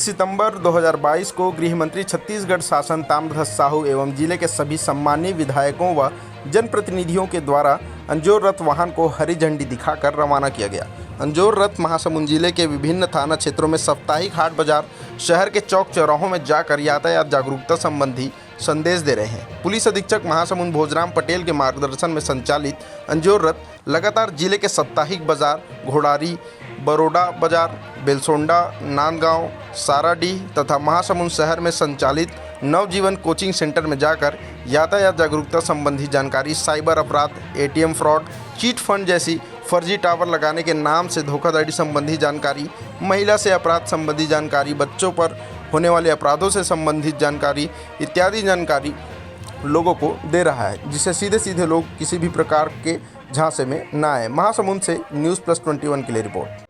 सितंबर 2022 को गृह मंत्री छत्तीसगढ़ शासन ताम्रध्वज साहू एवं जिले के सभी सम्मानीय विधायकों व जनप्रतिनिधियों के द्वारा अंजोर रथ वाहन को हरी झंडी दिखाकर रवाना किया गया। अंजोर रथ महासमुंद जिले के विभिन्न थाना क्षेत्रों में साप्ताहिक हाट बाजार, शहर के चौक चौराहों में जाकर यातायात जागरूकता संबंधी संदेश दे रहे हैं। पुलिस अधीक्षक महासमुंद भोजराम पटेल के मार्गदर्शन में संचालित अंजोर रथ लगातार जिले के साप्ताहिक बाजार, घोड़ारी, बरोडा बाजार, बेलसोंडा, नांदगांव, साराडीह तथा महासमुंद शहर में संचालित नवजीवन कोचिंग सेंटर में जाकर यातायात जागरूकता संबंधी जानकारी, साइबर अपराध, एटीएम फ्रॉड, चीट फंड जैसी फर्जी टावर लगाने के नाम से धोखाधड़ी संबंधी जानकारी, महिला से अपराध संबंधी जानकारी, बच्चों पर होने वाले अपराधों से संबंधित जानकारी इत्यादि जानकारी लोगों को दे रहा है, जिससे सीधे सीधे लोग किसी भी प्रकार के झांसे में ना आए। महासमुंद से न्यूज़ प्लस 21 के लिए रिपोर्ट।